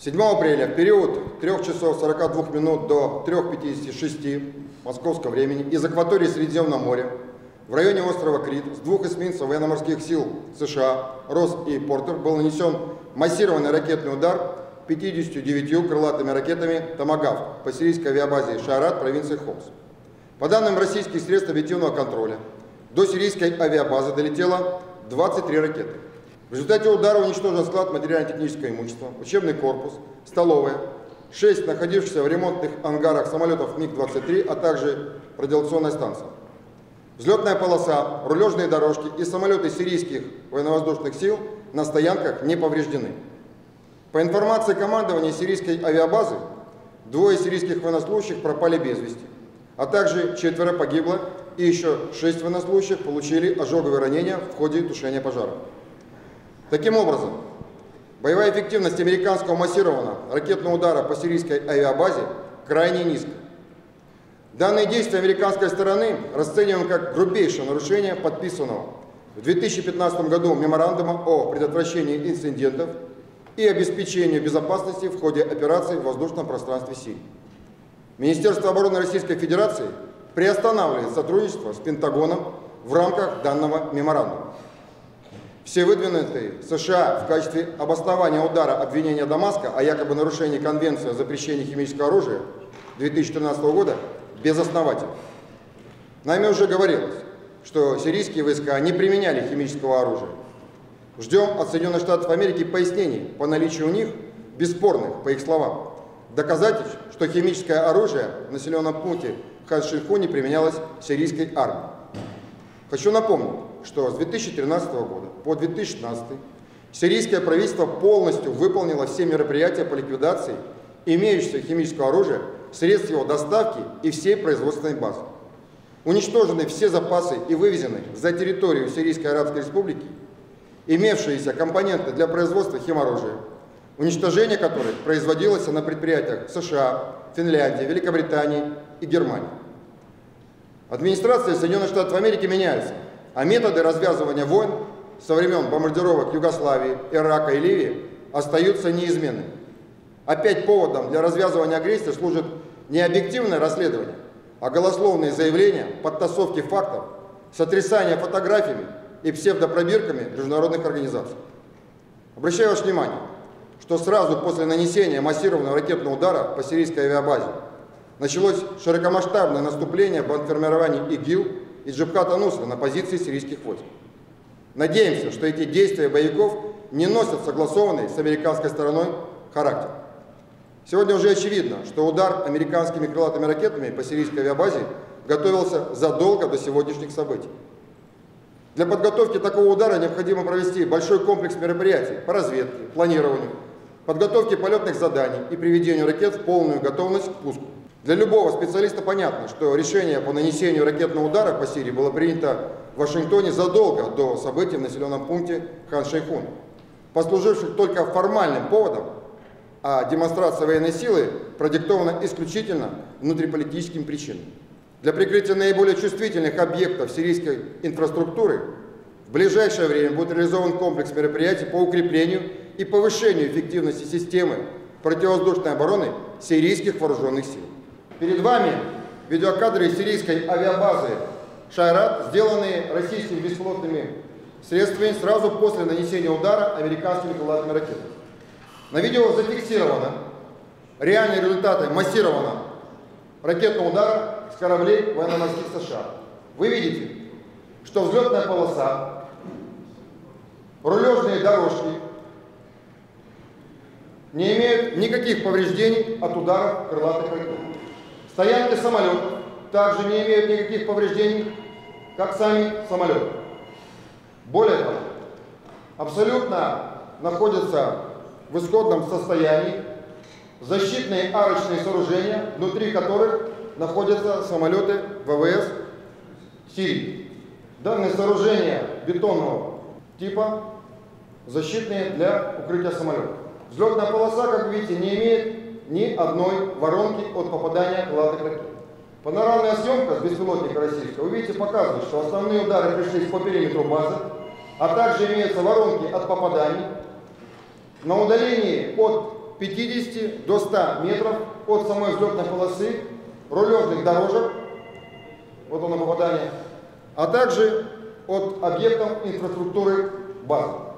7 апреля в период 3 часов 42 минут до 3:56 московского времени из акватории Средиземного моря в районе острова Крит с 2 эсминцев военно-морских сил США «Росс» и «Портер» был нанесен массированный ракетный удар 59 крылатыми ракетами «Томагавк» по сирийской авиабазе Шайрат провинции Хомс. По данным российских средств объективного контроля, до сирийской авиабазы долетело 23 ракеты. В результате удара уничтожен склад материально-технического имущества, учебный корпус, столовая, 6 находившихся в ремонтных ангарах самолетов МиГ-23, а также радиационная станция. Взлетная полоса, рулежные дорожки и самолеты сирийских военно-воздушных сил на стоянках не повреждены. По информации командования сирийской авиабазы, 2 сирийских военнослужащих пропали без вести, а также 4 погибло и еще 6 военнослужащих получили ожоговые ранения в ходе тушения пожара. Таким образом, боевая эффективность американского массированного ракетного удара по сирийской авиабазе крайне низка. Данные действия американской стороны расцениваем как грубейшее нарушение подписанного в 2015 году меморандума о предотвращении инцидентов и обеспечении безопасности в ходе операций в воздушном пространстве Сирии. Министерство обороны Российской Федерации приостанавливает сотрудничество с Пентагоном в рамках данного меморандума. Все выдвинутые США в качестве обоснования удара обвинения Дамаска о якобы нарушении Конвенции о запрещении химического оружия 2013 года безосновательны. Нами уже говорилось, что сирийские войска не применяли химического оружия. Ждем от Соединенных Штатов Америки пояснений по наличию у них, бесспорных, по их словам, доказательств, что химическое оружие в населенном пункте Хан-Шейхуне применялось сирийской армией. Хочу напомнить, что с 2013 года по 2016 сирийское правительство полностью выполнило все мероприятия по ликвидации имеющегося химического оружия, средств его доставки и всей производственной базы. Уничтожены все запасы и вывезены за территорию Сирийской Арабской Республики имевшиеся компоненты для производства химоружия, уничтожение которых производилось на предприятиях США, Финляндии, Великобритании и Германии. Администрация Соединенных Штатов Америки меняется, а методы развязывания войн со времен бомбардировок Югославии, Ирака и Ливии остаются неизменными. Опять поводом для развязывания агрессии служит не объективное расследование, а голословные заявления, подтасовки фактов, сотрясание фотографиями и псевдопробирками международных организаций. Обращаю ваше внимание, что сразу после нанесения массированного ракетного удара по сирийской авиабазе началось широкомасштабное наступление бандформирований ИГИЛ и Джабхат ан-Нусра на позиции сирийских войск. Надеемся, что эти действия боевиков не носят согласованный с американской стороной характер. Сегодня уже очевидно, что удар американскими крылатыми ракетами по сирийской авиабазе готовился задолго до сегодняшних событий. Для подготовки такого удара необходимо провести большой комплекс мероприятий по разведке, планированию, подготовке полетных заданий и приведению ракет в полную готовность к пуску. Для любого специалиста понятно, что решение по нанесению ракетного удара по Сирии было принято в Вашингтоне задолго до событий в населенном пункте Хан-Шейхун, послуживших только формальным поводом, а демонстрация военной силы продиктована исключительно внутриполитическими причинами. Для прикрытия наиболее чувствительных объектов сирийской инфраструктуры в ближайшее время будет реализован комплекс мероприятий по укреплению и повышению эффективности системы противовоздушной обороны сирийских вооруженных сил. Перед вами видеокадры сирийской авиабазы Шайрат, сделанные российскими беспилотными средствами сразу после нанесения удара американскими крылатыми ракетами. На видео зафиксировано реальные результаты массированного ракетного удара с кораблей военно-морских США. Вы видите, что взлетная полоса, рулежные дорожки не имеют никаких повреждений от ударов крылатых ракет. Стоянки самолетов также не имеют никаких повреждений, как сами самолеты. Более того, абсолютно находятся в исходном состоянии защитные арочные сооружения, внутри которых находятся самолеты ВВС Сирии. Данные сооружения бетонного типа защитные для укрытия самолетов. Взлетная полоса, как вы видите, не имеет ни одной воронки от попадания крылатых ракет. Панорамная съемка с беспилотника российского, вы видите, показывает, что основные удары пришлись по периметру базы, а также имеются воронки от попаданий на удалении от 50 до 100 метров от самой взлетной полосы, рулежных дорожек, вот оно попадание, а также от объектов инфраструктуры базы.